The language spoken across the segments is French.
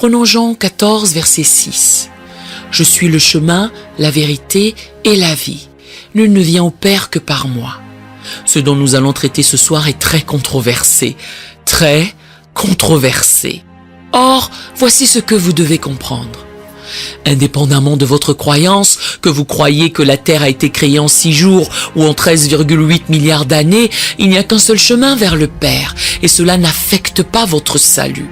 Prenons Jean 14, verset 6. « Je suis le chemin, la vérité et la vie. Nul ne vient au Père que par moi. » Ce dont nous allons traiter ce soir est très controversé. Très controversé. Or, voici ce que vous devez comprendre. Indépendamment de votre croyance, que vous croyez que la Terre a été créée en 6 jours ou en 13,8 milliards d'années, il n'y a qu'un seul chemin vers le Père, et cela n'affecte pas votre salut.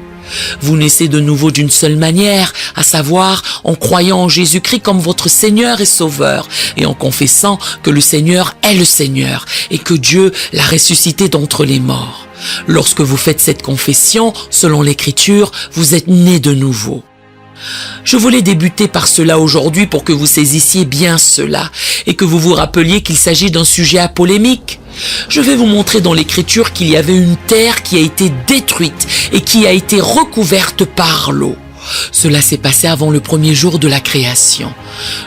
Vous naissez de nouveau d'une seule manière, à savoir en croyant en Jésus-Christ comme votre Seigneur et Sauveur, et en confessant que le Seigneur est le Seigneur, et que Dieu l'a ressuscité d'entre les morts. Lorsque vous faites cette confession, selon l'Écriture, vous êtes né de nouveau. Je voulais débuter par cela aujourd'hui pour que vous saisissiez bien cela et que vous vous rappeliez qu'il s'agit d'un sujet à polémique. Je vais vous montrer dans l'Écriture qu'il y avait une terre qui a été détruite et qui a été recouverte par l'eau. Cela s'est passé avant le premier jour de la création.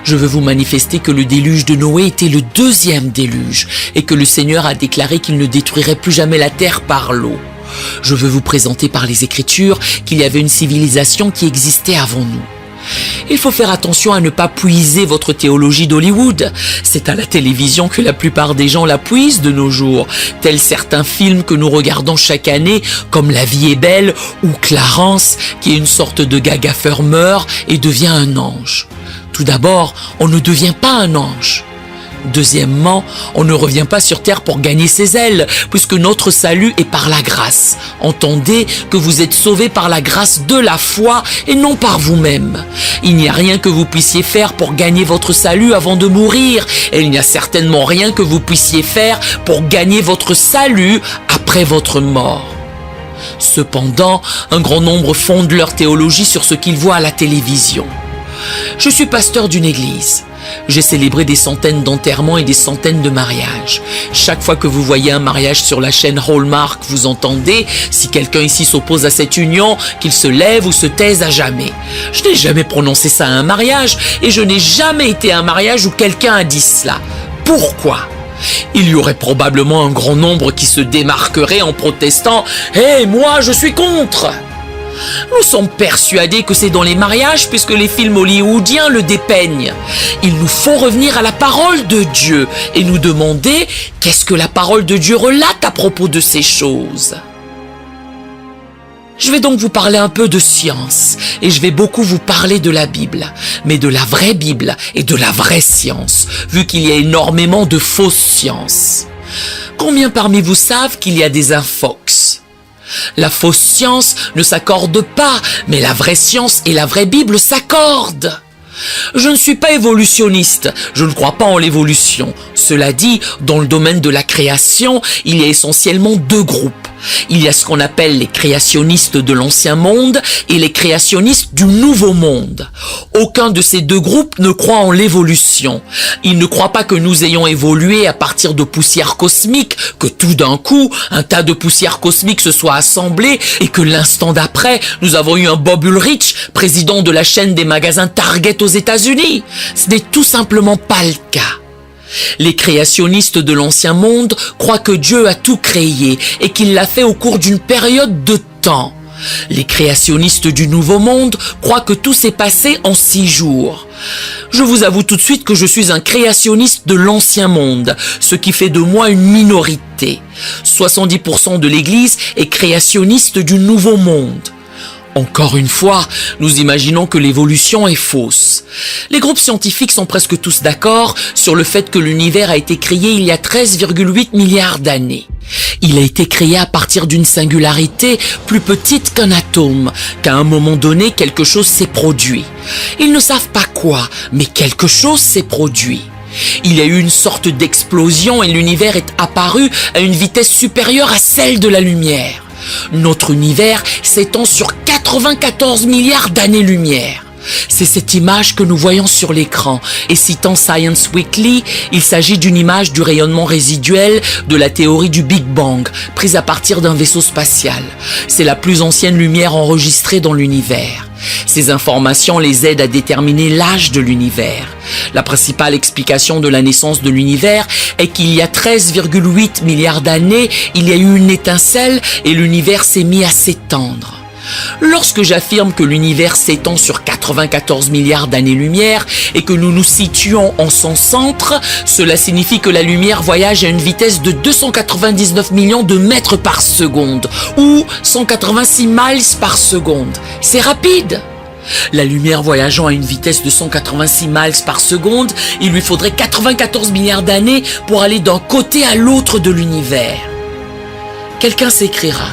Je veux vous manifester que le déluge de Noé était le deuxième déluge et que le Seigneur a déclaré qu'il ne détruirait plus jamais la terre par l'eau. Je veux vous présenter par les Écritures qu'il y avait une civilisation qui existait avant nous. Il faut faire attention à ne pas puiser votre théologie d'Hollywood. C'est à la télévision que la plupart des gens la puisent de nos jours, tels certains films que nous regardons chaque année, comme La vie est belle ou Clarence, qui est une sorte de gagafeur meurt et devient un ange. Tout d'abord, on ne devient pas un ange. Deuxièmement, on ne revient pas sur terre pour gagner ses ailes, puisque notre salut est par la grâce. Entendez que vous êtes sauvés par la grâce de la foi et non par vous-même. Il n'y a rien que vous puissiez faire pour gagner votre salut avant de mourir, et il n'y a certainement rien que vous puissiez faire pour gagner votre salut après votre mort. Cependant, un grand nombre fondent leur théologie sur ce qu'ils voient à la télévision. Je suis pasteur d'une église. J'ai célébré des centaines d'enterrements et des centaines de mariages. Chaque fois que vous voyez un mariage sur la chaîne Hallmark, vous entendez, si quelqu'un ici s'oppose à cette union, qu'il se lève ou se taise à jamais. Je n'ai jamais prononcé ça à un mariage et je n'ai jamais été à un mariage où quelqu'un a dit cela. Pourquoi ? Il y aurait probablement un grand nombre qui se démarquerait en protestant « Hé, moi, je suis contre !» Nous sommes persuadés que c'est dans les mariages puisque les films hollywoodiens le dépeignent. Il nous faut revenir à la parole de Dieu et nous demander qu'est-ce que la parole de Dieu relate à propos de ces choses. Je vais donc vous parler un peu de science et je vais beaucoup vous parler de la Bible, mais de la vraie Bible et de la vraie science, vu qu'il y a énormément de fausses sciences. Combien parmi vous savent qu'il y a des infox ? La fausse science ne s'accorde pas, mais la vraie science et la vraie Bible s'accordent. Je ne suis pas évolutionniste, je ne crois pas en l'évolution. Cela dit, dans le domaine de la création, il y a essentiellement 2 groupes. Il y a ce qu'on appelle les créationnistes de l'ancien monde et les créationnistes du nouveau monde. Aucun de ces 2 groupes ne croit en l'évolution. Ils ne croient pas que nous ayons évolué à partir de poussière cosmique, que tout d'un coup, un tas de poussière cosmique se soit assemblé et que l'instant d'après, nous avons eu un Bob Ulrich, président de la chaîne des magasins Target aux États-Unis. Ce n'est tout simplement pas le cas. Les créationnistes de l'ancien monde croient que Dieu a tout créé et qu'il l'a fait au cours d'une période de temps. Les créationnistes du nouveau monde croient que tout s'est passé en 6 jours. Je vous avoue tout de suite que je suis un créationniste de l'ancien monde, ce qui fait de moi une minorité. 70% de l'Église est créationniste du nouveau monde. Encore une fois, nous imaginons que l'évolution est fausse. Les groupes scientifiques sont presque tous d'accord sur le fait que l'univers a été créé il y a 13,8 milliards d'années. Il a été créé à partir d'une singularité plus petite qu'un atome, qu'à un moment donné, quelque chose s'est produit. Ils ne savent pas quoi, mais quelque chose s'est produit. Il y a eu une sorte d'explosion et l'univers est apparu à une vitesse supérieure à celle de la lumière. Notre univers s'étend sur 94 milliards d'années-lumière. C'est cette image que nous voyons sur l'écran. Et citant Science Weekly, il s'agit d'une image du rayonnement résiduel de la théorie du Big Bang, prise à partir d'un vaisseau spatial. C'est la plus ancienne lumière enregistrée dans l'univers. Ces informations les aident à déterminer l'âge de l'univers. La principale explication de la naissance de l'univers est qu'il y a 13,8 milliards d'années, il y a eu une étincelle et l'univers s'est mis à s'étendre. Lorsque j'affirme que l'univers s'étend sur 94 milliards d'années-lumière et que nous nous situons en son centre, cela signifie que la lumière voyage à une vitesse de 299 millions de mètres par seconde ou 186 miles par seconde. C'est rapide! La lumière voyageant à une vitesse de 186 miles par seconde, il lui faudrait 94 milliards d'années pour aller d'un côté à l'autre de l'univers. Quelqu'un s'écriera: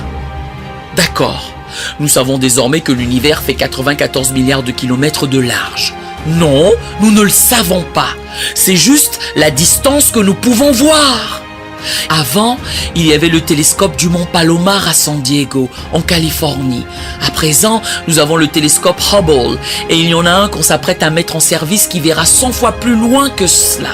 d'accord, nous savons désormais que l'univers fait 94 milliards de kilomètres de large. Non, nous ne le savons pas. C'est juste la distance que nous pouvons voir. Avant, il y avait le télescope du mont Palomar à San Diego, en Californie. À présent, nous avons le télescope Hubble, et il y en a un qu'on s'apprête à mettre en service qui verra 100 fois plus loin que cela.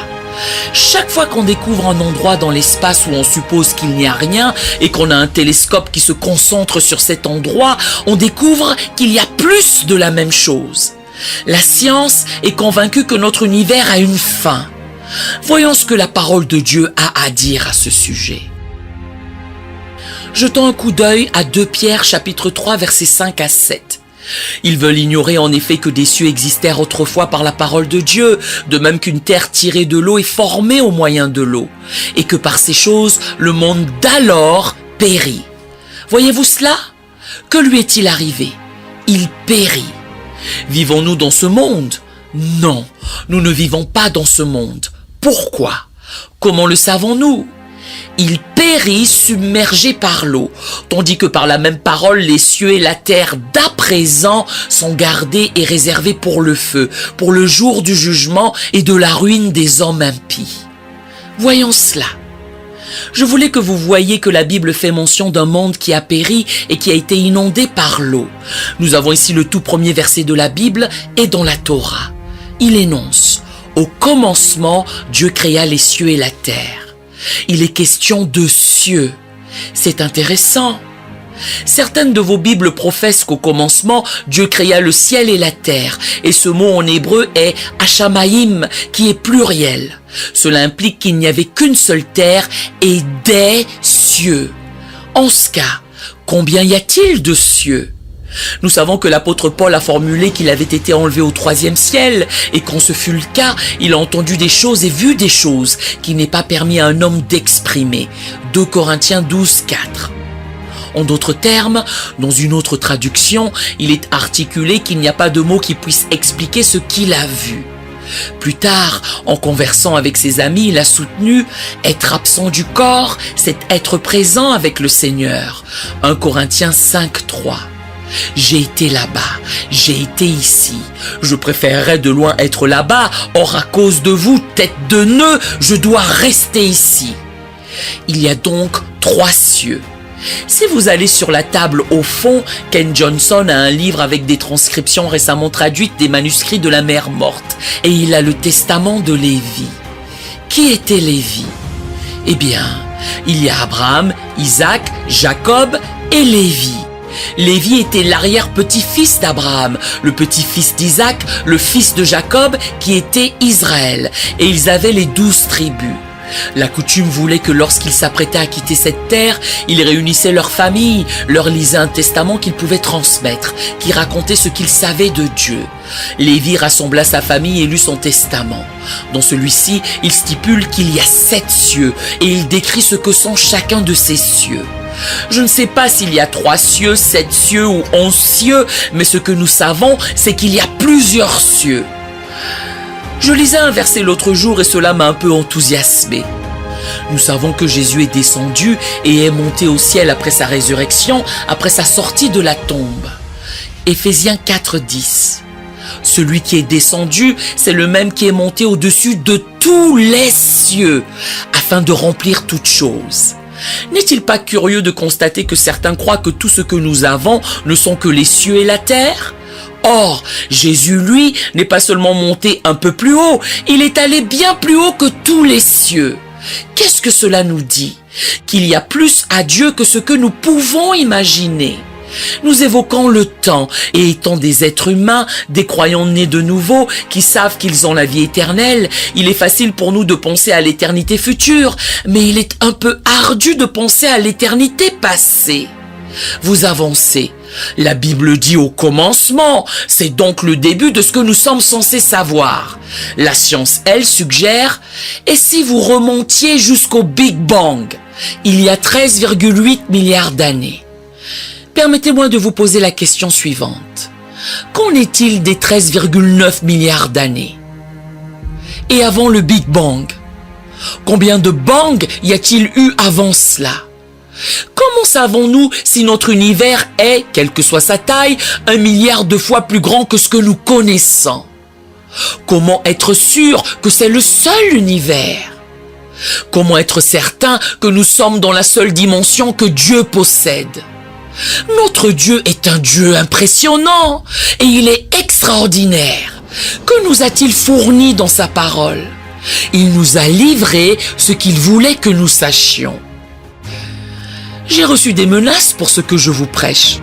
Chaque fois qu'on découvre un endroit dans l'espace où on suppose qu'il n'y a rien et qu'on a un télescope qui se concentre sur cet endroit, on découvre qu'il y a plus de la même chose. La science est convaincue que notre univers a une fin. Voyons ce que la parole de Dieu a à dire à ce sujet. Jetons un coup d'œil à 2 Pierre chapitre 3 versets 5 à 7. Ils veulent ignorer en effet que des cieux existèrent autrefois par la parole de Dieu, de même qu'une terre tirée de l'eau est formée au moyen de l'eau, et que par ces choses, le monde d'alors périt. Voyez-vous cela? Que lui est-il arrivé? Il périt. Vivons-nous dans ce monde? Non, nous ne vivons pas dans ce monde. Pourquoi? Comment le savons-nous? Il périt submergé par l'eau, tandis que par la même parole, les cieux et la terre d'à présent sont gardés et réservés pour le feu, pour le jour du jugement et de la ruine des hommes impies. Voyons cela. Je voulais que vous voyiez que la Bible fait mention d'un monde qui a péri et qui a été inondé par l'eau. Nous avons ici le tout premier verset de la Bible et dans la Torah. Il énonce: au commencement, Dieu créa les cieux et la terre. Il est question de cieux. C'est intéressant. Certaines de vos Bibles professent qu'au commencement, Dieu créa le ciel et la terre. Et ce mot en hébreu est Hashamaïm, qui est pluriel. Cela implique qu'il n'y avait qu'une seule terre et des cieux. En ce cas, combien y a-t-il de cieux? Nous savons que l'apôtre Paul a formulé qu'il avait été enlevé au 3e ciel et quand ce fut le cas, il a entendu des choses et vu des choses qui n'est pas permis à un homme d'exprimer. 2 Corinthiens 12, 4. En d'autres termes, dans une autre traduction, il est articulé qu'il n'y a pas de mot qui puisse expliquer ce qu'il a vu. Plus tard, en conversant avec ses amis, il a soutenu: être absent du corps, c'est être présent avec le Seigneur. 1 Corinthiens 5, 3. J'ai été là-bas, j'ai été ici. Je préférerais de loin être là-bas, or à cause de vous, tête de nœud, je dois rester ici. Il y a donc 3 cieux. Si vous allez sur la table au fond, Ken Johnson a un livre avec des transcriptions récemment traduites des manuscrits de la mer morte, et il a le testament de Lévi. Qui était Lévi? Eh bien, il y a Abraham, Isaac, Jacob et Lévi. Lévi était l'arrière-petit-fils d'Abraham, le petit-fils d'Isaac, le fils de Jacob qui était Israël, et ils avaient les 12 tribus. La coutume voulait que lorsqu'ils s'apprêtaient à quitter cette terre, ils réunissaient leur famille, leur lisaient un testament qu'ils pouvaient transmettre, qui racontait ce qu'ils savaient de Dieu. Lévi rassembla sa famille et lut son testament. Dans celui-ci, il stipule qu'il y a 7 cieux, et il décrit ce que sont chacun de ces cieux. Je ne sais pas s'il y a 3 cieux, 7 cieux ou 11 cieux, mais ce que nous savons, c'est qu'il y a plusieurs cieux. Je lisais un verset l'autre jour et cela m'a un peu enthousiasmé. Nous savons que Jésus est descendu et est monté au ciel après sa résurrection, après sa sortie de la tombe. Éphésiens 4, 10. Celui qui est descendu, c'est le même qui est monté au-dessus de tous les cieux, afin de remplir toutes choses. N'est-il pas curieux de constater que certains croient que tout ce que nous avons ne sont que les cieux et la terre? Or, Jésus, lui, n'est pas seulement monté un peu plus haut, il est allé bien plus haut que tous les cieux. Qu'est-ce que cela nous dit? Qu'il y a plus à Dieu que ce que nous pouvons imaginer. Nous évoquons le temps, et étant des êtres humains, des croyants nés de nouveau, qui savent qu'ils ont la vie éternelle, il est facile pour nous de penser à l'éternité future, mais il est un peu ardu de penser à l'éternité passée. Vous avancez. La Bible dit au commencement, c'est donc le début de ce que nous sommes censés savoir. La science, elle, suggère, et si vous remontiez jusqu'au Big Bang, il y a 13,8 milliards d'années. Permettez-moi de vous poser la question suivante. Qu'en est-il des 13,9 milliards d'années? Et avant le Big Bang, combien de bangs y a-t-il eu avant cela? Comment savons-nous si notre univers est, quelle que soit sa taille, 1 milliard de fois plus grand que ce que nous connaissons? Comment être sûr que c'est le seul univers? Comment être certain que nous sommes dans la seule dimension que Dieu possède? Notre Dieu est un Dieu impressionnant et il est extraordinaire. Que nous a-t-il fourni dans sa parole? Il nous a livré ce qu'il voulait que nous sachions. J'ai reçu des menaces pour ce que je vous prêche.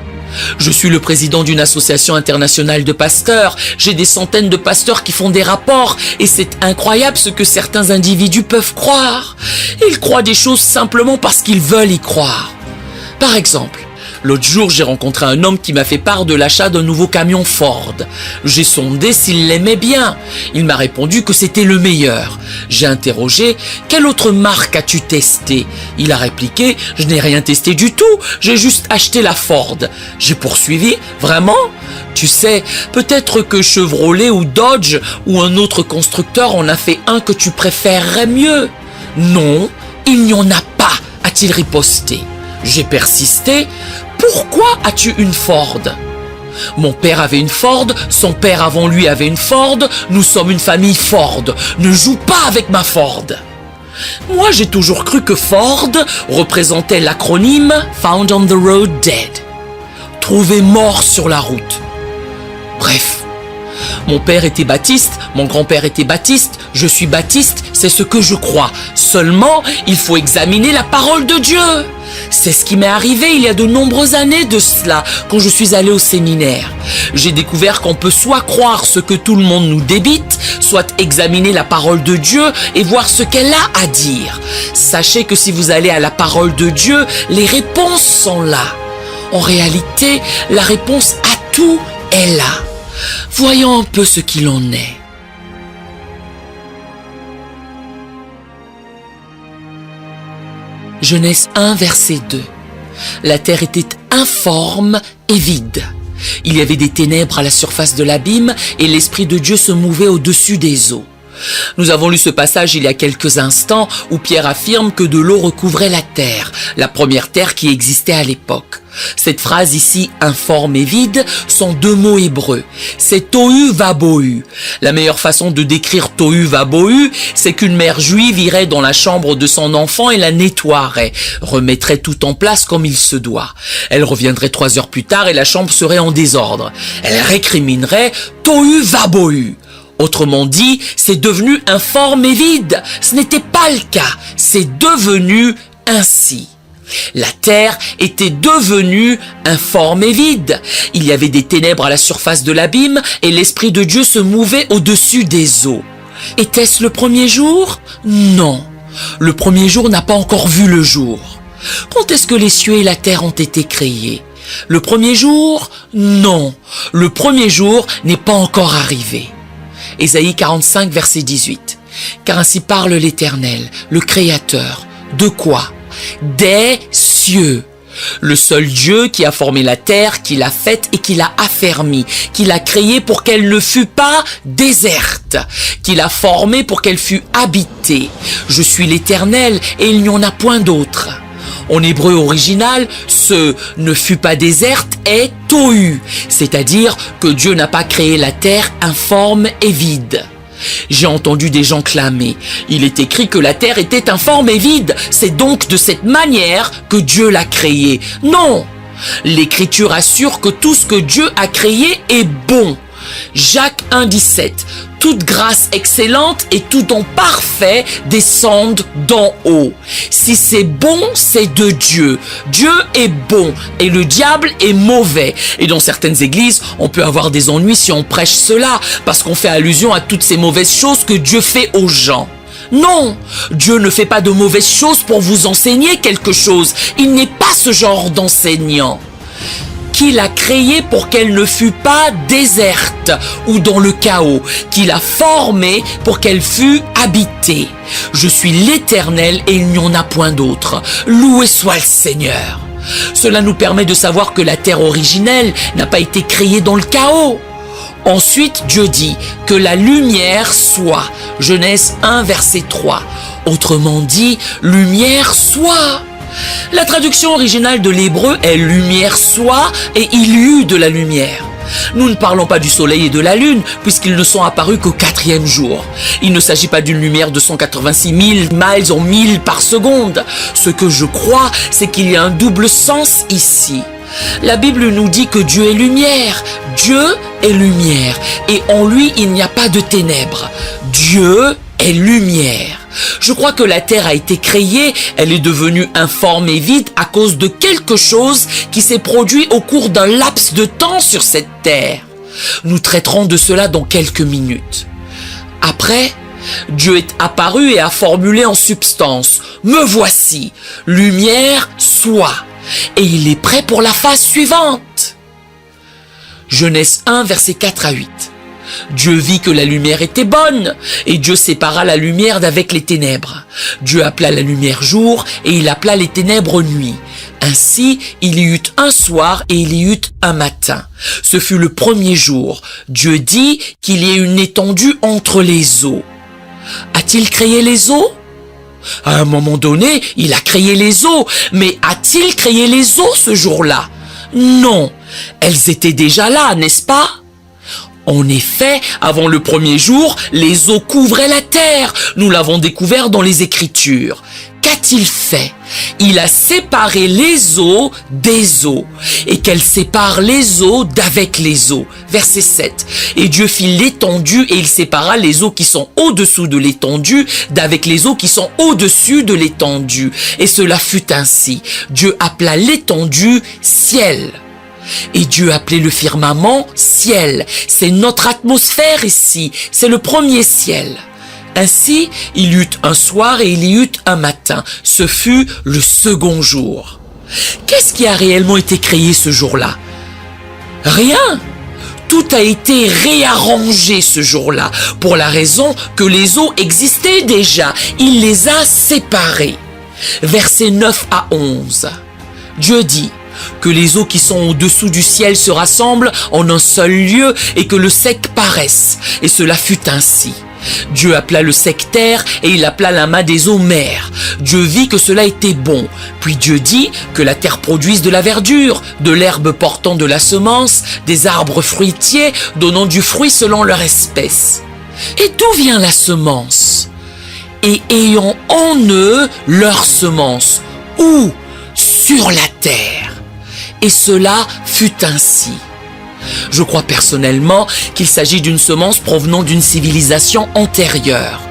Je suis le président d'une association internationale de pasteurs. J'ai des centaines de pasteurs qui font des rapports et c'est incroyable ce que certains individus peuvent croire. Ils croient des choses simplement parce qu'ils veulent y croire. Par exemple, l'autre jour, j'ai rencontré un homme qui m'a fait part de l'achat d'un nouveau camion Ford. J'ai sondé s'il l'aimait bien. Il m'a répondu que c'était le meilleur. J'ai interrogé « Quelle autre marque as-tu testé ?» Il a répliqué « Je n'ai rien testé du tout, j'ai juste acheté la Ford. » J'ai poursuivi « Vraiment ? Tu sais, peut-être que Chevrolet ou Dodge ou un autre constructeur en a fait un que tu préférerais mieux. » « Non, il n'y en a pas, a-t-il riposté. J'ai persisté. Pourquoi as-tu une Ford? Mon père avait une Ford, son père avant lui avait une Ford, nous sommes une famille Ford. Ne joue pas avec ma Ford. Moi, j'ai toujours cru que Ford représentait l'acronyme Found on the Road Dead. Trouvé mort sur la route. Bref. Mon père était baptiste, mon grand-père était baptiste, je suis baptiste, c'est ce que je crois. Seulement, il faut examiner la parole de Dieu. C'est ce qui m'est arrivé il y a de nombreuses années de cela, quand je suis allé au séminaire. J'ai découvert qu'on peut soit croire ce que tout le monde nous débite, soit examiner la parole de Dieu et voir ce qu'elle a à dire. Sachez que si vous allez à la parole de Dieu, les réponses sont là. En réalité, la réponse à tout est là. Voyons un peu ce qu'il en est. Genèse 1, verset 2. La terre était informe et vide. Il y avait des ténèbres à la surface de l'abîme et l'Esprit de Dieu se mouvait au-dessus des eaux. Nous avons lu ce passage il y a quelques instants où Pierre affirme que de l'eau recouvrait la terre, la première terre qui existait à l'époque. Cette phrase ici, informe et vide, sont deux mots hébreux. C'est tohu vabohu. La meilleure façon de décrire tohu vabohu, c'est qu'une mère juive irait dans la chambre de son enfant et la nettoierait, remettrait tout en place comme il se doit. Elle reviendrait 3 heures plus tard et la chambre serait en désordre. Elle récriminerait tohu vabohu. Autrement dit, c'est devenu informe et vide. Ce n'était pas le cas, c'est devenu ainsi. La terre était devenue informe et vide. Il y avait des ténèbres à la surface de l'abîme et l'Esprit de Dieu se mouvait au-dessus des eaux. Était-ce le premier jour? Non. Le premier jour n'a pas encore vu le jour. Quand est-ce que les cieux et la terre ont été créés? Le premier jour? Non. Le premier jour n'est pas encore arrivé. Ésaïe 45, verset 18. Car ainsi parle l'Éternel, le Créateur. De quoi? Des cieux. Le seul Dieu qui a formé la terre, qui l'a faite et qui l'a affermie, qui l'a créée pour qu'elle ne fût pas déserte, qui l'a formée pour qu'elle fût habitée. Je suis l'Éternel et il n'y en a point d'autre. En hébreu original, ce « ne fut pas déserte » est « tohu », c'est-à-dire que Dieu n'a pas créé la terre informe et vide. J'ai entendu des gens clamer « Il est écrit que la terre était informe et vide, c'est donc de cette manière que Dieu l'a créée. » Non! L'Écriture assure que tout ce que Dieu a créé est bon. Jacques 1, 17. Toute grâce excellente et tout don parfait descendent d'en haut. Si c'est bon, c'est de Dieu. Dieu est bon et le diable est mauvais. Et dans certaines églises, on peut avoir des ennuis si on prêche cela, parce qu'on fait allusion à toutes ces mauvaises choses que Dieu fait aux gens. Non, Dieu ne fait pas de mauvaises choses pour vous enseigner quelque chose. Il n'est pas ce genre d'enseignant, qu'il a créé pour qu'elle ne fût pas déserte ou dans le chaos, qu'il a formé pour qu'elle fût habitée. Je suis l'Éternel et il n'y en a point d'autre. Loué soit le Seigneur. Cela nous permet de savoir que la terre originelle n'a pas été créée dans le chaos. Ensuite, Dieu dit que la lumière soit. Genèse 1, verset 3. Autrement dit, lumière soit. La traduction originale de l'hébreu est lumière soit et il y eut de la lumière. Nous ne parlons pas du soleil et de la lune puisqu'ils ne sont apparus qu'au 4e jour. Il ne s'agit pas d'une lumière de 186 000 miles en milles par seconde. Ce que je crois, c'est qu'il y a un double sens ici. La Bible nous dit que Dieu est lumière. Dieu est lumière et en lui il n'y a pas de ténèbres. Dieu est lumière. Je crois que la terre a été créée, elle est devenue informe et vide à cause de quelque chose qui s'est produit au cours d'un laps de temps sur cette terre. Nous traiterons de cela dans quelques minutes. Après, Dieu est apparu et a formulé en substance, « Me voici, lumière, soit ». Et il est prêt pour la phase suivante. Genèse 1, versets 4 à 8. Dieu vit que la lumière était bonne, et Dieu sépara la lumière d'avec les ténèbres. Dieu appela la lumière jour, et il appela les ténèbres nuit. Ainsi, il y eut un soir, et il y eut un matin. Ce fut le premier jour. Dieu dit qu'il y ait une étendue entre les eaux. A-t-il créé les eaux? À un moment donné, il a créé les eaux, mais a-t-il créé les eaux ce jour-là? Non, elles étaient déjà là, n'est-ce pas? En effet, avant le premier jour, les eaux couvraient la terre. Nous l'avons découvert dans les Écritures. Qu'a-t-il fait? Il a séparé les eaux des eaux, et qu'elle sépare les eaux d'avec les eaux. Verset 7. Et Dieu fit l'étendue, et il sépara les eaux qui sont au-dessous de l'étendue d'avec les eaux qui sont au-dessus de l'étendue. Et cela fut ainsi. Dieu appela l'étendue ciel. Et Dieu appelait le firmament ciel. C'est notre atmosphère ici. C'est le premier ciel. Ainsi, il y eut un soir et il y eut un matin. Ce fut le second jour. Qu'est-ce qui a réellement été créé ce jour-là? Rien. Tout a été réarrangé ce jour-là, pour la raison que les eaux existaient déjà. Il les a séparées. Versets 9 à 11. Dieu dit que les eaux qui sont au-dessous du ciel se rassemblent en un seul lieu et que le sec paraisse. Et cela fut ainsi. Dieu appela le sec terre et il appela l'amas des eaux mer. Dieu vit que cela était bon. Puis Dieu dit que la terre produise de la verdure, de l'herbe portant de la semence, des arbres fruitiers donnant du fruit selon leur espèce. Et d'où vient la semence? Et ayant en eux leur semence. Où? Sur la terre. Et cela fut ainsi. Je crois personnellement qu'il s'agit d'une semence provenant d'une civilisation antérieure.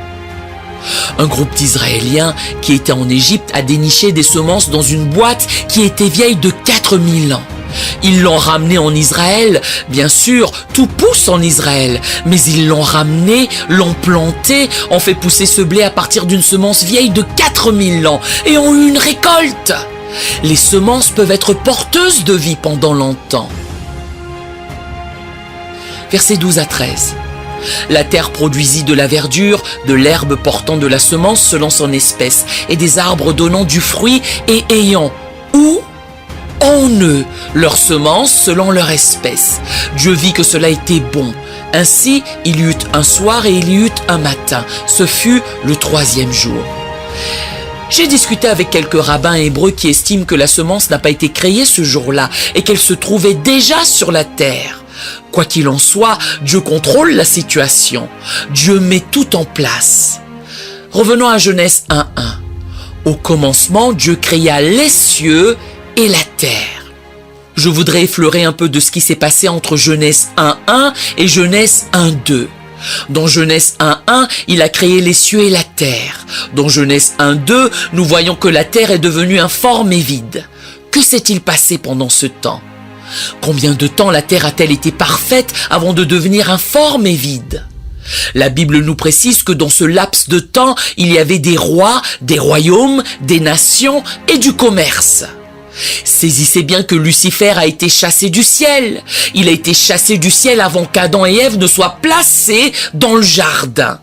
Un groupe d'Israéliens qui était en Égypte a déniché des semences dans une boîte qui était vieille de 4000 ans. Ils l'ont ramené en Israël. Bien sûr, tout pousse en Israël. Mais ils l'ont ramené, l'ont planté, ont fait pousser ce blé à partir d'une semence vieille de 4000 ans et ont eu une récolte. Les semences peuvent être porteuses de vie pendant longtemps. Versets 12 à 13. La terre produisit de la verdure, de l'herbe portant de la semence selon son espèce, et des arbres donnant du fruit et ayant où? En eux, leur semence selon leur espèce. Dieu vit que cela était bon. Ainsi, il y eut un soir et il y eut un matin. Ce fut le 3e jour. J'ai discuté avec quelques rabbins hébreux qui estiment que la semence n'a pas été créée ce jour-là et qu'elle se trouvait déjà sur la terre. Quoi qu'il en soit, Dieu contrôle la situation. Dieu met tout en place. Revenons à Genèse 1.1. Au commencement, Dieu créa les cieux et la terre. Je voudrais effleurer un peu de ce qui s'est passé entre Genèse 1.1 et Genèse 1.2. Dans Genèse 1.1, il a créé les cieux et la terre. Dans Genèse 1.2, nous voyons que la terre est devenue informe et vide. Que s'est-il passé pendant ce temps? Combien de temps la terre a-t-elle été parfaite avant de devenir informe et vide? La Bible nous précise que dans ce laps de temps, il y avait des rois, des royaumes, des nations et du commerce. Saisissez bien que Lucifer a été chassé du ciel. Il a été chassé du ciel avant qu'Adam et Ève ne soient placés dans le jardin.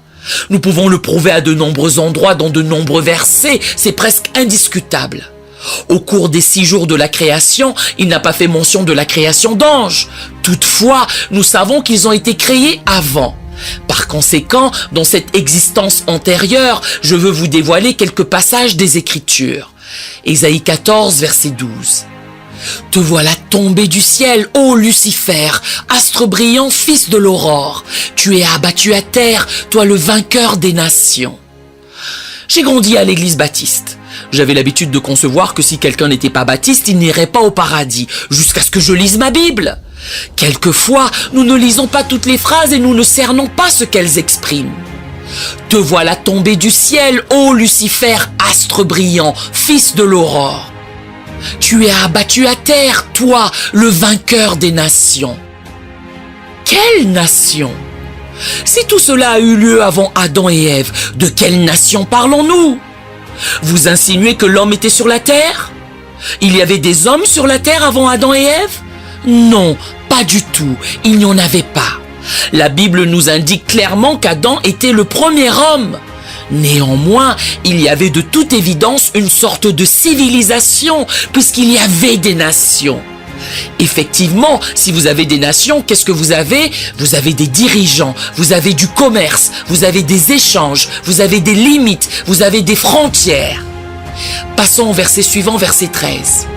Nous pouvons le prouver à de nombreux endroits, dans de nombreux versets, c'est presque indiscutable. Au cours des 6 jours de la création, il n'a pas fait mention de la création d'anges. Toutefois, nous savons qu'ils ont été créés avant. Par conséquent, dans cette existence antérieure, je veux vous dévoiler quelques passages des Écritures. Ésaïe 14, verset 12. « Te voilà tombé du ciel, ô Lucifer, astre brillant, fils de l'aurore. Tu es abattu à terre, toi le vainqueur des nations. » J'ai grandi à l'église baptiste. J'avais l'habitude de concevoir que si quelqu'un n'était pas baptiste, il n'irait pas au paradis, jusqu'à ce que je lise ma Bible. Quelquefois, nous ne lisons pas toutes les phrases et nous ne cernons pas ce qu'elles expriment. « Te voilà tombé du ciel, ô Lucifer, astre brillant, fils de l'aurore. Tu es abattu à terre, toi, le vainqueur des nations. » Quelle nation? Si tout cela a eu lieu avant Adam et Ève, de quelle nation parlons-nous? Vous insinuez que l'homme était sur la terre? Il y avait des hommes sur la terre avant Adam et Ève? Non, pas du tout, il n'y en avait pas. La Bible nous indique clairement qu'Adam était le premier homme. Néanmoins, il y avait de toute évidence une sorte de civilisation, puisqu'il y avait des nations. Effectivement, si vous avez des nations, qu'est-ce que vous avez? Vous avez des dirigeants, vous avez du commerce, vous avez des échanges, vous avez des limites, vous avez des frontières. Passons au verset suivant, verset 13.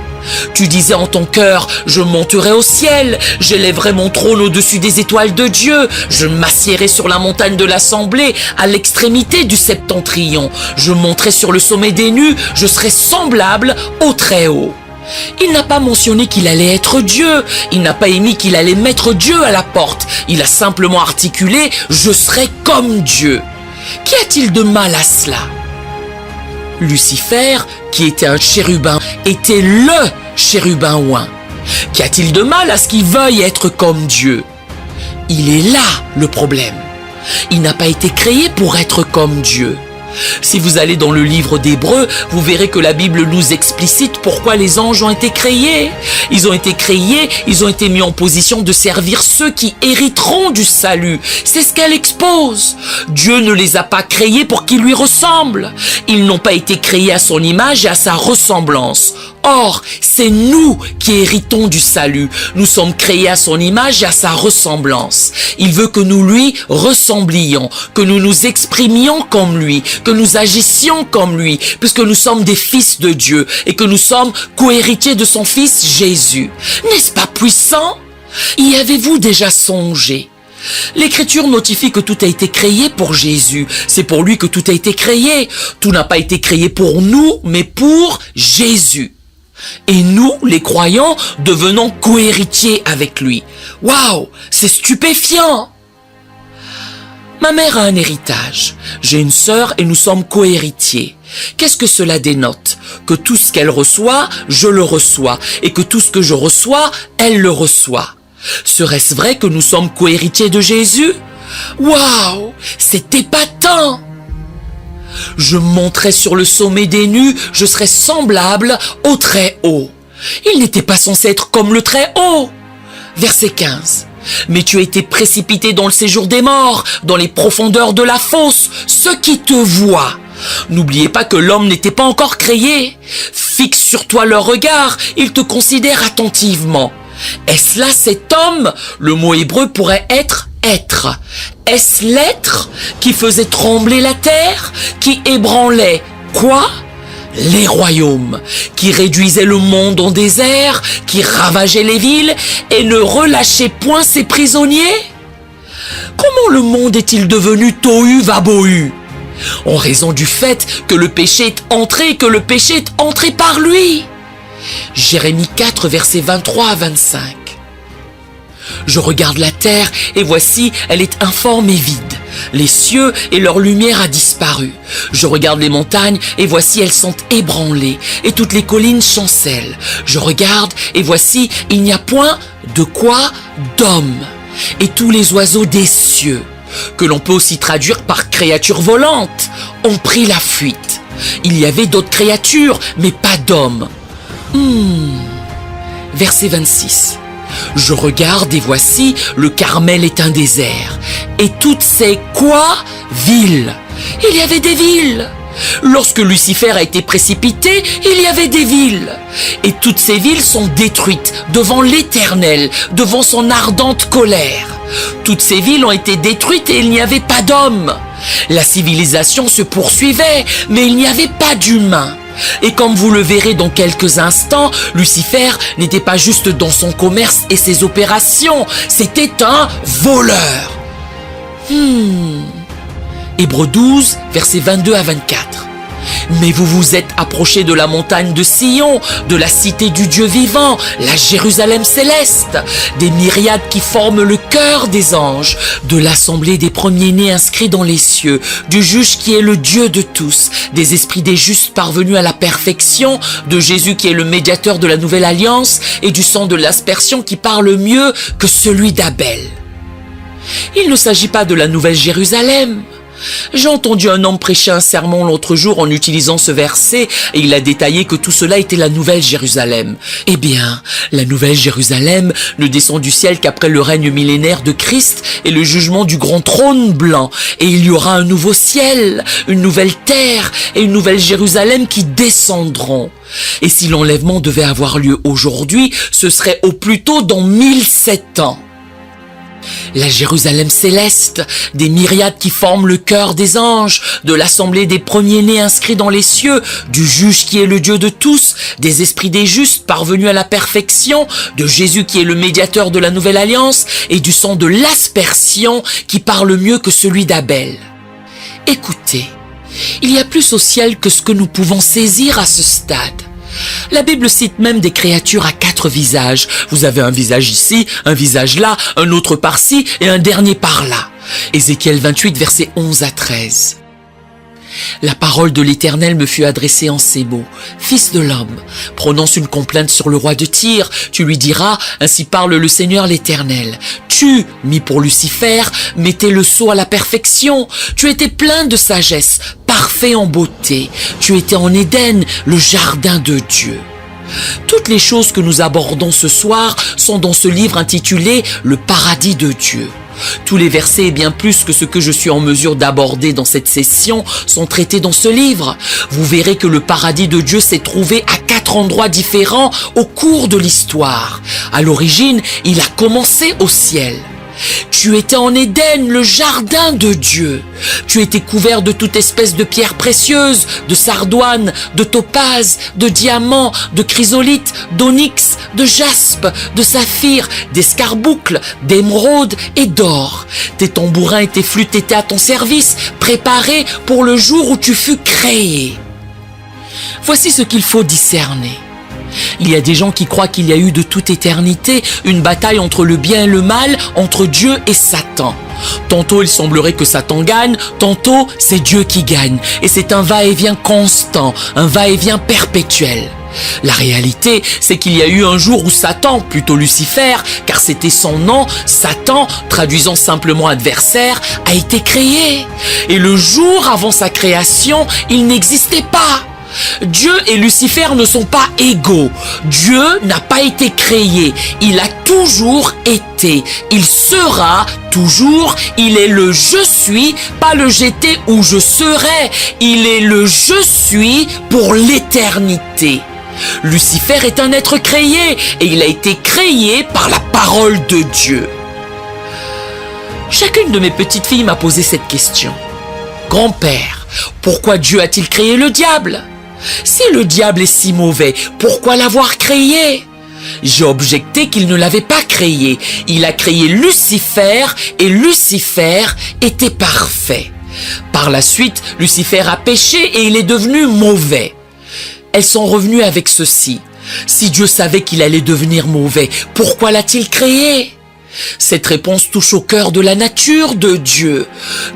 Tu disais en ton cœur, je monterai au ciel, j'élèverai mon trône au-dessus des étoiles de Dieu, je m'assiérai sur la montagne de l'assemblée, à l'extrémité du septentrion, je monterai sur le sommet des nues, je serai semblable au Très-Haut. Il n'a pas mentionné qu'il allait être Dieu, il n'a pas émis qu'il allait mettre Dieu à la porte, il a simplement articulé « je serai comme Dieu ». Qu'y a-t-il de mal à cela? Lucifer, qui était un chérubin, était le chérubin oint. Qu'y a-t-il de mal à ce qu'il veuille être comme Dieu? Il est là le problème. Il n'a pas été créé pour être comme Dieu. Si vous allez dans le livre d'Hébreux, vous verrez que la Bible nous explicite pourquoi les anges ont été créés. Ils ont été créés, ils ont été mis en position de servir ceux qui hériteront du salut. C'est ce qu'elle expose. Dieu ne les a pas créés pour qu'ils lui ressemblent. Ils n'ont pas été créés à son image et à sa ressemblance. Or, c'est nous qui héritons du salut. Nous sommes créés à son image et à sa ressemblance. Il veut que nous lui ressemblions, que nous nous exprimions comme lui, que nous agissions comme lui, puisque nous sommes des fils de Dieu et que nous sommes co-héritiers de son Fils Jésus. N'est-ce pas puissant? Y avez-vous déjà songé? L'Écriture notifie que tout a été créé pour Jésus. C'est pour lui que tout a été créé. Tout n'a pas été créé pour nous, mais pour Jésus. Et nous, les croyants, devenons co-héritiers avec lui. Waouh, c'est stupéfiant! Ma mère a un héritage. J'ai une sœur et nous sommes co-héritiers. Qu'est-ce que cela dénote? Que tout ce qu'elle reçoit, je le reçois. Et que tout ce que je reçois, elle le reçoit. Serait-ce vrai que nous sommes co-héritiers de Jésus? Waouh, c'est épatant! Je monterai sur le sommet des nues, je serai semblable au Très-Haut. Il n'était pas censé être comme le Très-Haut. Verset 15. Mais tu as été précipité dans le séjour des morts, dans les profondeurs de la fosse, ceux qui te voient. N'oubliez pas que l'homme n'était pas encore créé. Fixe sur toi leur regard, ils te considèrent attentivement. Est-ce là cet homme? Le mot hébreu pourrait être être. Est-ce l'être qui faisait trembler la terre, qui ébranlait quoi? Les royaumes, qui réduisait le monde en désert, qui ravageait les villes et ne relâchait point ses prisonniers? Comment le monde est-il devenu tohu vabohu? En raison du fait que le péché est entré, que le péché est entré par lui. Jérémie 4, versets 23 à 25. Je regarde la terre et voici, elle est informe et vide. Les cieux et leur lumière a disparu. Je regarde les montagnes et voici, elles sont ébranlées et toutes les collines chancellent. Je regarde et voici, il n'y a point de quoi d'homme. Et tous les oiseaux des cieux, que l'on peut aussi traduire par créatures volantes, ont pris la fuite. Il y avait d'autres créatures, mais pas d'hommes. Verset 26. Je regarde et voici, le Carmel est un désert. Et toutes ces quoi? Villes. Il y avait des villes. Lorsque Lucifer a été précipité, il y avait des villes. Et toutes ces villes sont détruites devant l'Éternel, devant son ardente colère. Toutes ces villes ont été détruites et il n'y avait pas d'hommes. La civilisation se poursuivait, mais il n'y avait pas d'humains. Et comme vous le verrez dans quelques instants, Lucifer n'était pas juste dans son commerce et ses opérations, c'était un voleur. Hébreux 12, versets 22 à 24. Mais vous vous êtes approchés de la montagne de Sion, de la cité du Dieu vivant, la Jérusalem céleste, des myriades qui forment le cœur des anges, de l'assemblée des premiers-nés inscrits dans les cieux, du juge qui est le Dieu de tous, des esprits des justes parvenus à la perfection, de Jésus qui est le médiateur de la nouvelle alliance et du sang de l'aspersion qui parle mieux que celui d'Abel. Il ne s'agit pas de la nouvelle Jérusalem. J'ai entendu un homme prêcher un sermon l'autre jour en utilisant ce verset et il a détaillé que tout cela était la nouvelle Jérusalem. Eh bien, la nouvelle Jérusalem ne descend du ciel qu'après le règne millénaire de Christ et le jugement du grand trône blanc. Et il y aura un nouveau ciel, une nouvelle terre et une nouvelle Jérusalem qui descendront. Et si l'enlèvement devait avoir lieu aujourd'hui, ce serait au plus tôt dans 1007 ans. La Jérusalem céleste, des myriades qui forment le cœur des anges, de l'assemblée des premiers-nés inscrits dans les cieux, du juge qui est le Dieu de tous, des esprits des justes parvenus à la perfection, de Jésus qui est le médiateur de la nouvelle alliance et du sang de l'aspersion qui parle mieux que celui d'Abel. Écoutez, il y a plus au ciel que ce que nous pouvons saisir à ce stade. La Bible cite même des créatures à 4 visages. Vous avez un visage ici, un visage là, un autre par-ci et un dernier par-là. Ézéchiel 28, versets 11 à 13. La parole de l'Éternel me fut adressée en ces mots. Fils de l'homme, prononce une complainte sur le roi de Tyr. Tu lui diras, ainsi parle le Seigneur l'Éternel. Tu, mis pour Lucifer, mettais le sceau à la perfection. Tu étais plein de sagesse, parfait en beauté. Tu étais en Éden, le jardin de Dieu. Toutes les choses que nous abordons ce soir sont dans ce livre intitulé « Le paradis de Dieu ». Tous les versets et bien plus que ce que je suis en mesure d'aborder dans cette session sont traités dans ce livre. Vous verrez que le paradis de Dieu s'est trouvé à 4 endroits différents au cours de l'histoire. À l'origine, il a commencé au ciel. Tu étais en Éden, le jardin de Dieu. Tu étais couvert de toute espèce de pierres précieuses, de sardoine, de topaze, de diamants, de chrysolite, d'onyx, de jaspe, de saphir, d'escarboucle, d'émeraude et d'or. Tes tambourins et tes flûtes étaient à ton service, préparés pour le jour où tu fus créé. Voici ce qu'il faut discerner. Il y a des gens qui croient qu'il y a eu de toute éternité une bataille entre le bien et le mal, entre Dieu et Satan. Tantôt il semblerait que Satan gagne, tantôt c'est Dieu qui gagne. Et c'est un va-et-vient constant, un va-et-vient perpétuel. La réalité, c'est qu'il y a eu un jour où Satan, plutôt Lucifer, car c'était son nom, Satan, traduisant simplement adversaire, a été créé. Et le jour avant sa création, il n'existait pas. Dieu et Lucifer ne sont pas égaux. Dieu n'a pas été créé. Il a toujours été. Il sera toujours. Il est le je suis, pas le j'étais ou je serai. Il est le je suis pour l'éternité. Lucifer est un être créé et il a été créé par la parole de Dieu. Chacune de mes petites filles m'a posé cette question. Grand-père, pourquoi Dieu a-t-il créé le diable ? Si le diable est si mauvais, pourquoi l'avoir créé ? J'ai objecté qu'il ne l'avait pas créé. Il a créé Lucifer et Lucifer était parfait. Par la suite, Lucifer a péché et il est devenu mauvais. Elles sont revenues avec ceci. Si Dieu savait qu'il allait devenir mauvais, pourquoi l'a-t-il créé ? Cette réponse touche au cœur de la nature de Dieu.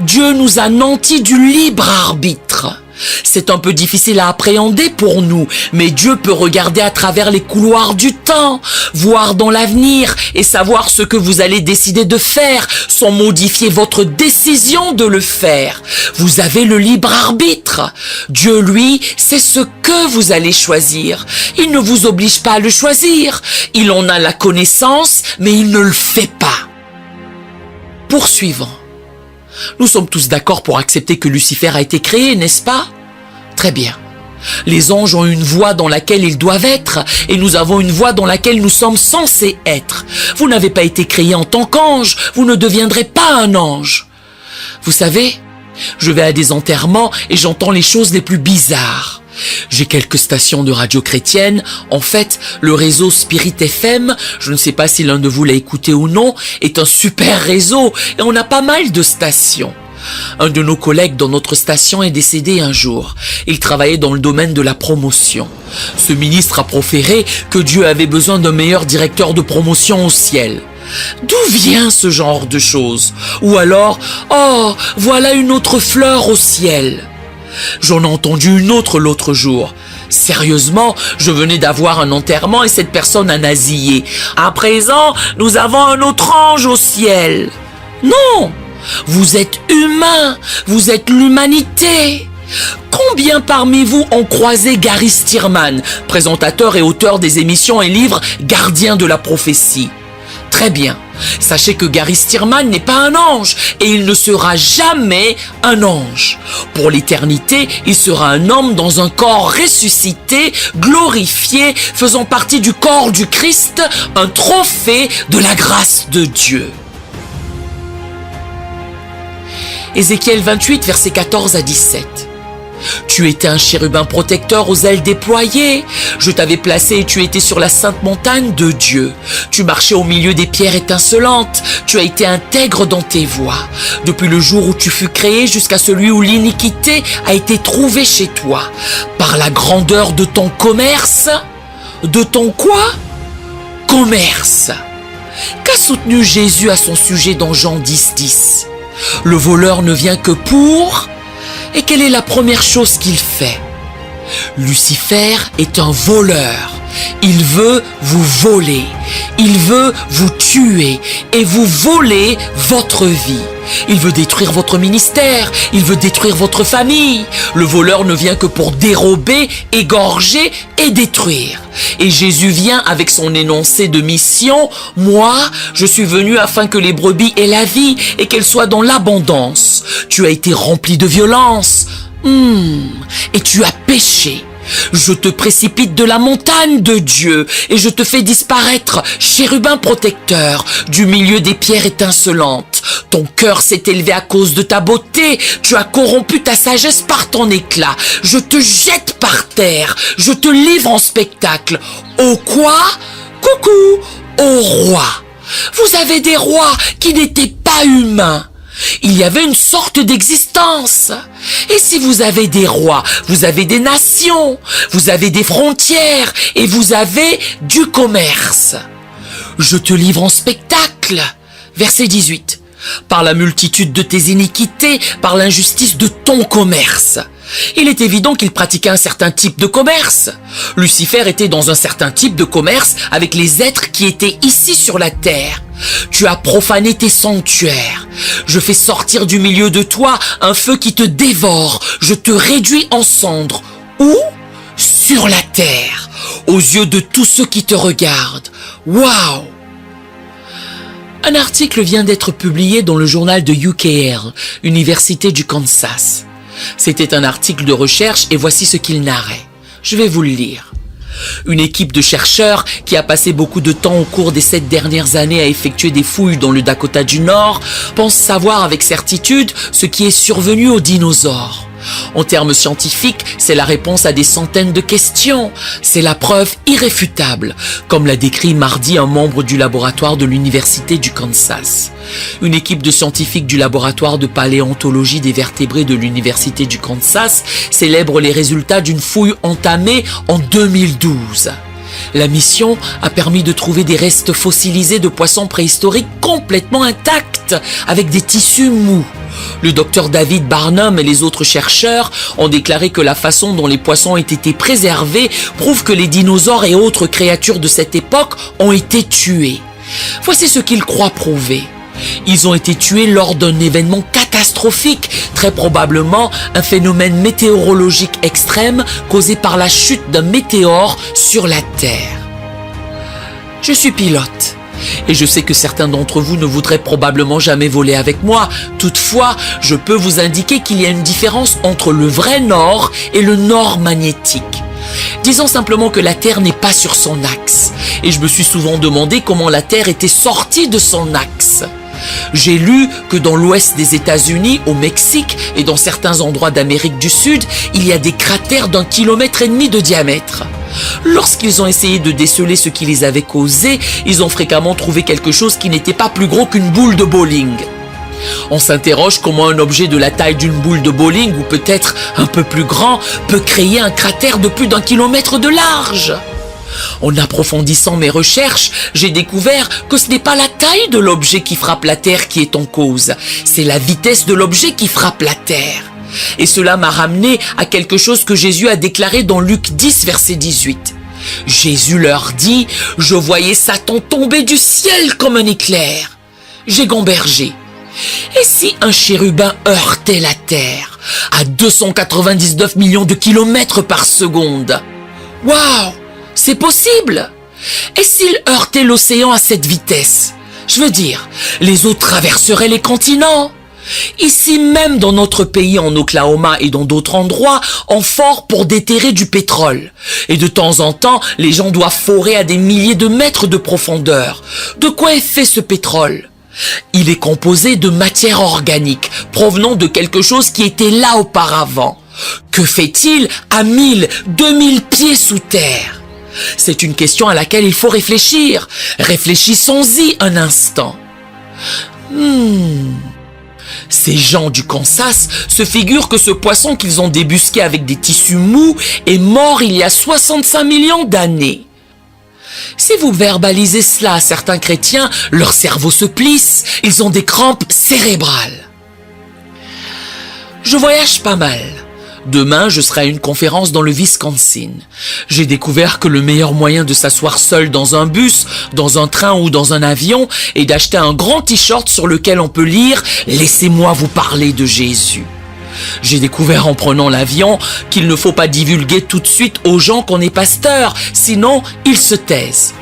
Dieu nous a nantis du libre arbitre. C'est un peu difficile à appréhender pour nous, mais Dieu peut regarder à travers les couloirs du temps, voir dans l'avenir et savoir ce que vous allez décider de faire sans modifier votre décision de le faire. Vous avez le libre arbitre. Dieu, lui, sait ce que vous allez choisir. Il ne vous oblige pas à le choisir. Il en a la connaissance, mais il ne le fait pas. Poursuivons. Nous sommes tous d'accord pour accepter que Lucifer a été créé, n'est-ce pas? Très bien. Les anges ont une voie dans laquelle ils doivent être et nous avons une voie dans laquelle nous sommes censés être. Vous n'avez pas été créé en tant qu'ange, vous ne deviendrez pas un ange. Vous savez, je vais à des enterrements et j'entends les choses les plus bizarres. J'ai quelques stations de radio chrétienne. En fait, le réseau Spirit FM, je ne sais pas si l'un de vous l'a écouté ou non, est un super réseau et on a pas mal de stations. Un de nos collègues dans notre station est décédé un jour. Il travaillait dans le domaine de la promotion. Ce ministre a proféré que Dieu avait besoin d'un meilleur directeur de promotion au ciel. D'où vient ce genre de choses? Ou alors, oh, voilà une autre fleur au ciel. J'en ai entendu une autre l'autre jour. Sérieusement, je venais d'avoir un enterrement et cette personne a nasillé. À présent, nous avons un autre ange au ciel. Non, vous êtes humain, vous êtes l'humanité. Combien parmi vous ont croisé Gary Stearman, présentateur et auteur des émissions et livres Gardien de la prophétie? Très bien. Sachez que Gary Stearman n'est pas un ange et il ne sera jamais un ange. Pour l'éternité, il sera un homme dans un corps ressuscité, glorifié, faisant partie du corps du Christ, un trophée de la grâce de Dieu. Ézéchiel 28, versets 14 à 17. Tu étais un chérubin protecteur aux ailes déployées. Je t'avais placé et tu étais sur la sainte montagne de Dieu. Tu marchais au milieu des pierres étincelantes. Tu as été intègre dans tes voies. Depuis le jour où tu fus créé jusqu'à celui où l'iniquité a été trouvée chez toi. Par la grandeur de ton commerce. De ton quoi? Commerce. Qu'a soutenu Jésus à son sujet dans Jean 10, 10? Le voleur ne vient que pour... Et quelle est la première chose qu'il fait? Lucifer est un voleur. Il veut vous voler. Il veut vous tuer et vous voler votre vie. Il veut détruire votre ministère. Il veut détruire votre famille. Le voleur ne vient que pour dérober, égorger et détruire. Et Jésus vient avec son énoncé de mission. Moi, je suis venu afin que les brebis aient la vie et qu'elles soient dans l'abondance. Tu as été rempli de violence. Et tu as péché. Je te précipite de la montagne de Dieu et je te fais disparaître, chérubin protecteur, du milieu des pierres étincelantes. Ton cœur s'est élevé à cause de ta beauté, tu as corrompu ta sagesse par ton éclat. Je te jette par terre, je te livre en spectacle. Au quoi? Coucou, au roi. Vous avez des rois qui n'étaient pas humains. Il y avait une sorte d'existence. Et si vous avez des rois, vous avez des nations, vous avez des frontières et vous avez du commerce. Je te livre en spectacle. Verset 18. Par la multitude de tes iniquités, par l'injustice de ton commerce. Il est évident qu'il pratiquait un certain type de commerce. Lucifer était dans un certain type de commerce avec les êtres qui étaient ici sur la terre. Tu as profané tes sanctuaires. Je fais sortir du milieu de toi un feu qui te dévore. Je te réduis en cendres. Où? Sur la terre, aux yeux de tous ceux qui te regardent. Waouh! Un article vient d'être publié dans le journal de UKR, Université du Kansas. C'était un article de recherche et voici ce qu'il narrait. Je vais vous le lire. Une équipe de chercheurs qui a passé beaucoup de temps au cours des 7 dernières années à effectuer des fouilles dans le Dakota du Nord pense savoir avec certitude ce qui est survenu aux dinosaures. En termes scientifiques, c'est la réponse à des centaines de questions. C'est la preuve irréfutable, comme l'a décrit mardi un membre du laboratoire de l'Université du Kansas. Une équipe de scientifiques du laboratoire de paléontologie des vertébrés de l'Université du Kansas célèbre les résultats d'une fouille entamée en 2012. La mission a permis de trouver des restes fossilisés de poissons préhistoriques complètement intacts, avec des tissus mous. Le docteur David Barnum et les autres chercheurs ont déclaré que la façon dont les poissons ont été préservés prouve que les dinosaures et autres créatures de cette époque ont été tués. Voici ce qu'ils croient prouver. Ils ont été tués lors d'un événement catastrophique, très probablement un phénomène météorologique extrême causé par la chute d'un météore sur la Terre. Je suis pilote et je sais que certains d'entre vous ne voudraient probablement jamais voler avec moi. Toutefois, je peux vous indiquer qu'il y a une différence entre le vrai nord et le nord magnétique. Disons simplement que la Terre n'est pas sur son axe et je me suis souvent demandé comment la Terre était sortie de son axe. J'ai lu que dans l'ouest des États-Unis, au Mexique et dans certains endroits d'Amérique du Sud, il y a des cratères d'1,5 km de diamètre. Lorsqu'ils ont essayé de déceler ce qui les avait causés, ils ont fréquemment trouvé quelque chose qui n'était pas plus gros qu'une boule de bowling. On s'interroge comment un objet de la taille d'une boule de bowling, ou peut-être un peu plus grand, peut créer un cratère de plus d'1 kilomètre de large. En approfondissant mes recherches, j'ai découvert que ce n'est pas la taille de l'objet qui frappe la Terre qui est en cause, c'est la vitesse de l'objet qui frappe la Terre. Et cela m'a ramené à quelque chose que Jésus a déclaré dans Luc 10, verset 18. Jésus leur dit « Je voyais Satan tomber du ciel comme un éclair. J'ai gambergé. Et si un chérubin heurtait la Terre à 299 millions de kilomètres par seconde? Waouh! C'est possible! Et s'il heurtait l'océan à cette vitesse? Je veux dire, les eaux traverseraient les continents. Ici même dans notre pays, en Oklahoma et dans d'autres endroits, on fore pour déterrer du pétrole. Et de temps en temps, les gens doivent forer à des milliers de mètres de profondeur. De quoi est fait ce pétrole? Il est composé de matière organique, provenant de quelque chose qui était là auparavant. Que fait-il à 1000, 2000 pieds sous terre? C'est une question à laquelle il faut réfléchir. Réfléchissons-y un instant. Ces gens du Kansas se figurent que ce poisson qu'ils ont débusqué avec des tissus mous est mort il y a 65 millions d'années. Si vous verbalisez cela à certains chrétiens, leur cerveau se plisse, ils ont des crampes cérébrales. Je voyage pas mal. Demain, je serai à une conférence dans le Wisconsin. J'ai découvert que le meilleur moyen de s'asseoir seul dans un bus, dans un train ou dans un avion est d'acheter un grand t-shirt sur lequel on peut lire « Laissez-moi vous parler de Jésus ». J'ai découvert en prenant l'avion qu'il ne faut pas divulguer tout de suite aux gens qu'on est pasteur, sinon ils se taisent.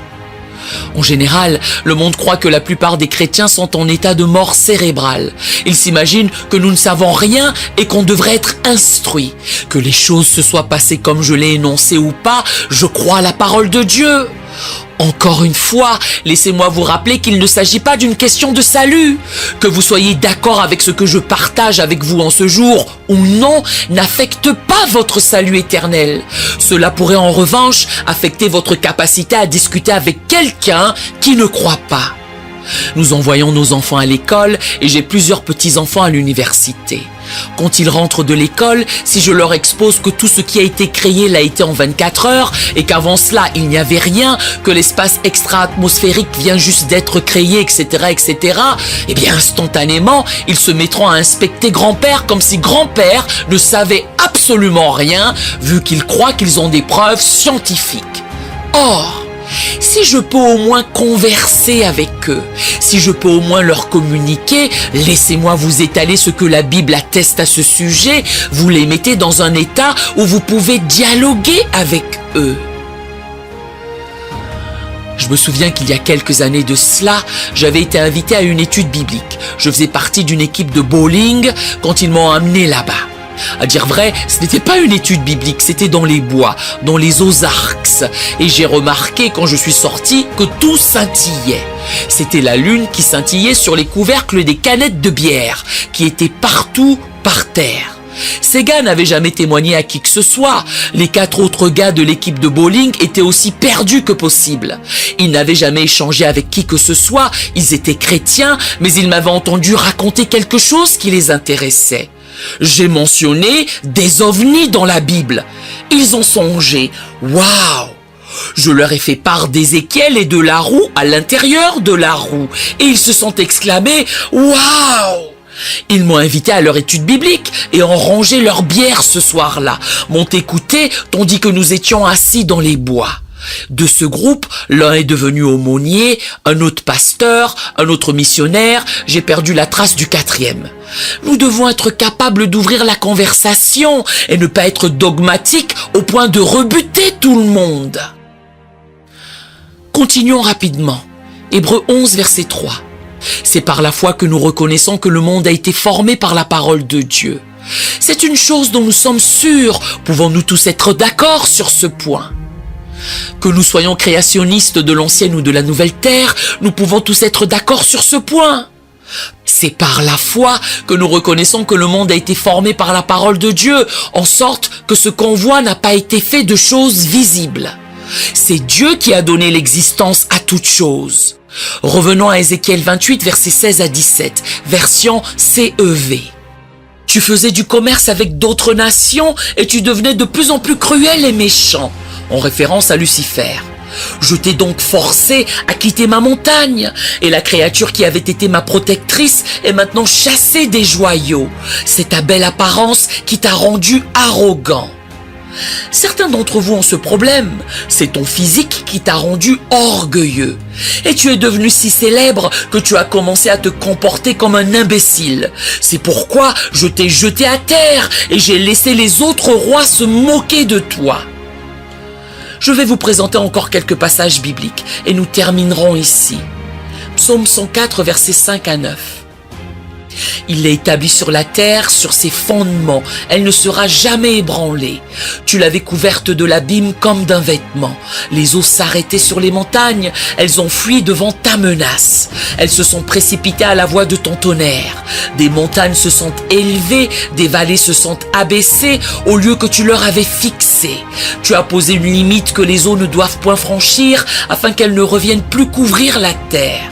En général, le monde croit que la plupart des chrétiens sont en état de mort cérébrale. Ils s'imaginent que nous ne savons rien et qu'on devrait être instruits. Que les choses se soient passées comme je l'ai énoncé ou pas, je crois à la parole de Dieu. Encore une fois, laissez-moi vous rappeler qu'il ne s'agit pas d'une question de salut. Que vous soyez d'accord avec ce que je partage avec vous en ce jour ou non, n'affecte pas votre salut éternel. Cela pourrait en revanche affecter votre capacité à discuter avec quelqu'un qui ne croit pas. Nous envoyons nos enfants à l'école et j'ai plusieurs petits-enfants à l'université. Quand ils rentrent de l'école, si je leur expose que tout ce qui a été créé l'a été en 24 heures et qu'avant cela il n'y avait rien, que l'espace extra-atmosphérique vient juste d'être créé, etc., eh bien instantanément, ils se mettront à inspecter grand-père comme si grand-père ne savait absolument rien, vu qu'ils croient qu'ils ont des preuves scientifiques. Or, si je peux au moins converser avec eux, si je peux au moins leur communiquer, laissez-moi vous étaler ce que la Bible atteste à ce sujet, vous les mettez dans un état où vous pouvez dialoguer avec eux. Je me souviens qu'il y a quelques années de cela, j'avais été invité à une étude biblique. Je faisais partie d'une équipe de bowling quand ils m'ont amené là-bas. À dire vrai, ce n'était pas une étude biblique, c'était dans les bois, dans les Ozarks. Et j'ai remarqué quand je suis sorti que tout scintillait. C'était la lune qui scintillait sur les couvercles des canettes de bière, qui étaient partout par terre. Ces gars n'avaient jamais témoigné à qui que ce soit. Les 4 autres gars de l'équipe de bowling étaient aussi perdus que possible. Ils n'avaient jamais échangé avec qui que ce soit, ils étaient chrétiens, mais ils m'avaient entendu raconter quelque chose qui les intéressait. J'ai mentionné des ovnis dans la Bible. Ils ont songé, waouh, Je leur ai fait part d'Ézéchiel et de la roue à l'intérieur de la roue. Et ils se sont exclamés « Waouh !» Ils m'ont invité à leur étude biblique et ont rangé leur bière ce soir-là, m'ont écouté tandis que nous étions assis dans les bois. De ce groupe, l'un est devenu aumônier, un autre pasteur, un autre missionnaire, j'ai perdu la trace du quatrième. Nous devons être capables d'ouvrir la conversation et ne pas être dogmatiques au point de rebuter tout le monde. Continuons rapidement. Hébreux 11, verset 3. C'est par la foi que nous reconnaissons que le monde a été formé par la parole de Dieu. C'est une chose dont nous sommes sûrs. Pouvons-nous tous être d'accord sur ce point? Que nous soyons créationnistes de l'ancienne ou de la nouvelle terre, nous pouvons tous être d'accord sur ce point. C'est par la foi que nous reconnaissons que le monde a été formé par la parole de Dieu, en sorte que ce qu'on voit n'a pas été fait de choses visibles. C'est Dieu qui a donné l'existence à toute chose. Revenons à Ézéchiel 28, versets 16 à 17, version CEV. Tu faisais du commerce avec d'autres nations et tu devenais de plus en plus cruel et méchant, en référence à Lucifer. Je t'ai donc forcé à quitter ma montagne, et la créature qui avait été ma protectrice est maintenant chassée des joyaux. C'est ta belle apparence qui t'a rendu arrogant. Certains d'entre vous ont ce problème, c'est ton physique qui t'a rendu orgueilleux. Et tu es devenu si célèbre que tu as commencé à te comporter comme un imbécile. C'est pourquoi je t'ai jeté à terre et j'ai laissé les autres rois se moquer de toi. Je vais vous présenter encore quelques passages bibliques et nous terminerons ici. Psaume 104, versets 5 à 9. Il l'a établie sur la terre, sur ses fondements. Elle ne sera jamais ébranlée. Tu l'avais couverte de l'abîme comme d'un vêtement. Les eaux s'arrêtaient sur les montagnes. Elles ont fui devant ta menace. Elles se sont précipitées à la voix de ton tonnerre. Des montagnes se sont élevées, des vallées se sont abaissées au lieu que tu leur avais fixé. Tu as posé une limite que les eaux ne doivent point franchir afin qu'elles ne reviennent plus couvrir la terre.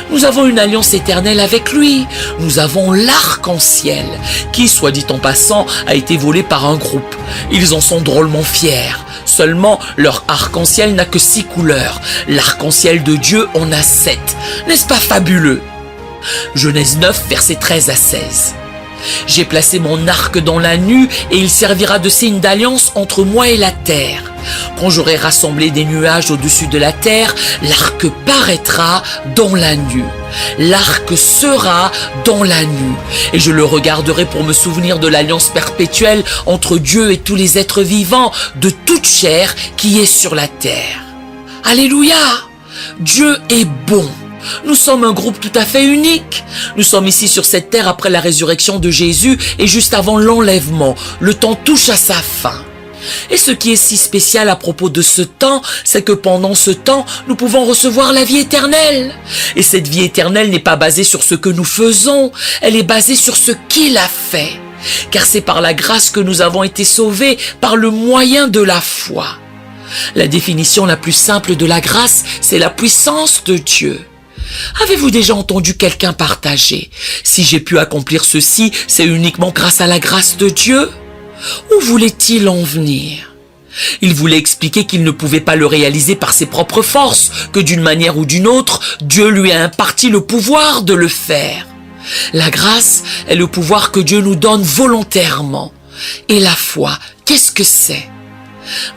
Nous avons une alliance éternelle avec lui. Nous avons l'arc-en-ciel, qui, soit dit en passant, a été volé par un groupe. Ils en sont drôlement fiers. Seulement, leur arc-en-ciel n'a que 6 couleurs. L'arc-en-ciel de Dieu en a 7. N'est-ce pas fabuleux? Genèse 9, versets 13 à 16. J'ai placé mon arc dans la nue et il servira de signe d'alliance entre moi et la terre. Quand j'aurai rassemblé des nuages au-dessus de la terre, l'arc paraîtra dans la nue. L'arc sera dans la nue. Et je le regarderai pour me souvenir de l'alliance perpétuelle entre Dieu et tous les êtres vivants de toute chair qui est sur la terre. Alléluia! Dieu est bon. Nous sommes un groupe tout à fait unique. Nous sommes ici sur cette terre après la résurrection de Jésus et juste avant l'enlèvement. Le temps touche à sa fin. Et ce qui est si spécial à propos de ce temps, c'est que pendant ce temps, nous pouvons recevoir la vie éternelle. Et cette vie éternelle n'est pas basée sur ce que nous faisons, elle est basée sur ce qu'il a fait. Car c'est par la grâce que nous avons été sauvés par le moyen de la foi. La définition la plus simple de la grâce, c'est la puissance de Dieu. Avez-vous déjà entendu quelqu'un partager « Si j'ai pu accomplir ceci, c'est uniquement grâce à la grâce de Dieu » ? Où voulait-il en venir? Il voulait expliquer qu'il ne pouvait pas le réaliser par ses propres forces, que d'une manière ou d'une autre, Dieu lui a imparti le pouvoir de le faire. La grâce est le pouvoir que Dieu nous donne volontairement. Et la foi, qu'est-ce que c'est?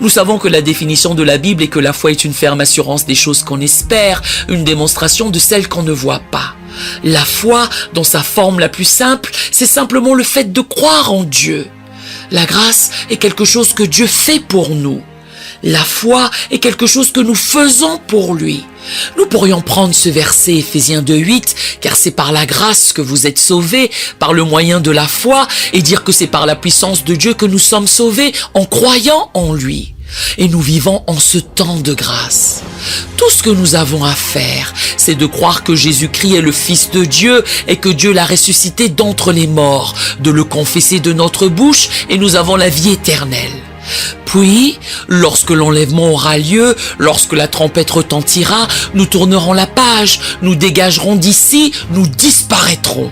Nous savons que la définition de la Bible est que la foi est une ferme assurance des choses qu'on espère, une démonstration de celles qu'on ne voit pas. La foi, dans sa forme la plus simple, c'est simplement le fait de croire en Dieu. La grâce est quelque chose que Dieu fait pour nous. La foi est quelque chose que nous faisons pour lui. Nous pourrions prendre ce verset Éphésiens 2:8, car c'est par la grâce que vous êtes sauvés, par le moyen de la foi, et dire que c'est par la puissance de Dieu que nous sommes sauvés en croyant en lui. Et nous vivons en ce temps de grâce. Tout ce que nous avons à faire, c'est de croire que Jésus-Christ est le Fils de Dieu et que Dieu l'a ressuscité d'entre les morts, de le confesser de notre bouche et nous avons la vie éternelle. Puis, lorsque l'enlèvement aura lieu, lorsque la trompette retentira, nous tournerons la page, nous dégagerons d'ici, nous disparaîtrons.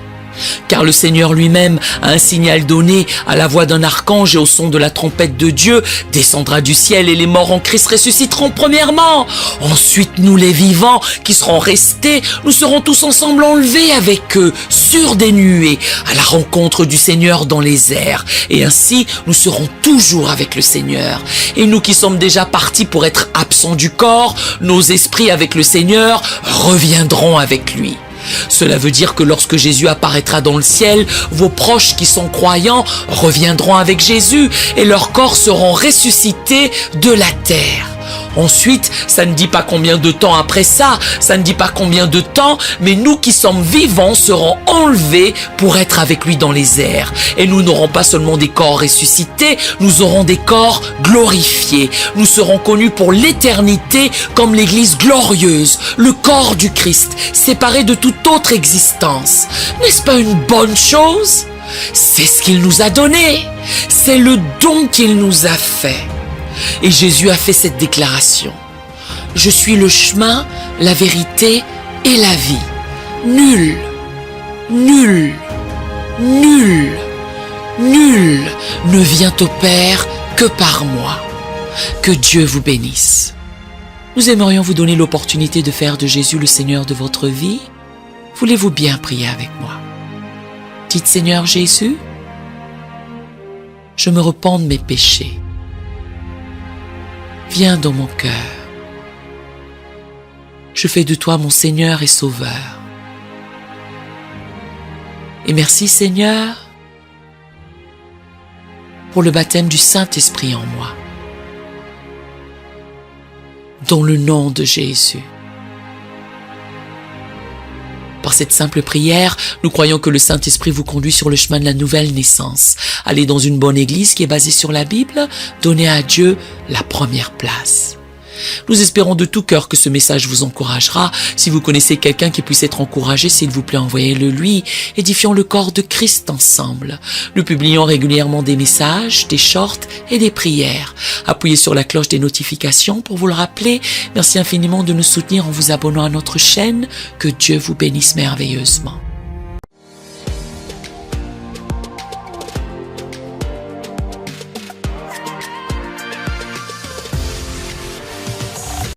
Car le Seigneur lui-même a un signal donné à la voix d'un archange et au son de la trompette de Dieu, descendra du ciel et les morts en Christ ressusciteront premièrement. Ensuite, nous les vivants qui serons restés, nous serons tous ensemble enlevés avec eux sur des nuées à la rencontre du Seigneur dans les airs. Et ainsi, nous serons toujours avec le Seigneur. Et nous qui sommes déjà partis pour être absents du corps, nos esprits avec le Seigneur reviendront avec lui. Cela veut dire que lorsque Jésus apparaîtra dans le ciel, vos proches qui sont croyants reviendront avec Jésus et leurs corps seront ressuscités de la terre. Ensuite, ça ne dit pas combien de temps après ça, ça ne dit pas combien de temps, mais nous qui sommes vivants serons enlevés pour être avec lui dans les airs. Et nous n'aurons pas seulement des corps ressuscités, nous aurons des corps glorifiés. Nous serons connus pour l'éternité comme l'Église glorieuse, le corps du Christ, séparé de toute autre existence. N'est-ce pas une bonne chose? C'est ce qu'il nous a donné, c'est le don qu'il nous a fait. Et Jésus a fait cette déclaration. Je suis le chemin, la vérité et la vie. Nul, nul, nul, nul ne vient au Père que par moi. Que Dieu vous bénisse. Nous aimerions vous donner l'opportunité de faire de Jésus le Seigneur de votre vie. Voulez-vous bien prier avec moi? Dites Seigneur Jésus, je me repens de mes péchés. Viens dans mon cœur. Je fais de toi mon Seigneur et Sauveur. Et merci Seigneur pour le baptême du Saint-Esprit en moi. Dans le nom de Jésus. Par cette simple prière, nous croyons que le Saint-Esprit vous conduit sur le chemin de la nouvelle naissance. Allez dans une bonne église qui est basée sur la Bible, donnez à Dieu la première place. Nous espérons de tout cœur que ce message vous encouragera. Si vous connaissez quelqu'un qui puisse être encouragé, s'il vous plaît, envoyez-le lui. Édifions le corps de Christ ensemble. Nous publions régulièrement des messages, des shorts et des prières. Appuyez sur la cloche des notifications pour vous le rappeler. Merci infiniment de nous soutenir en vous abonnant à notre chaîne. Que Dieu vous bénisse merveilleusement.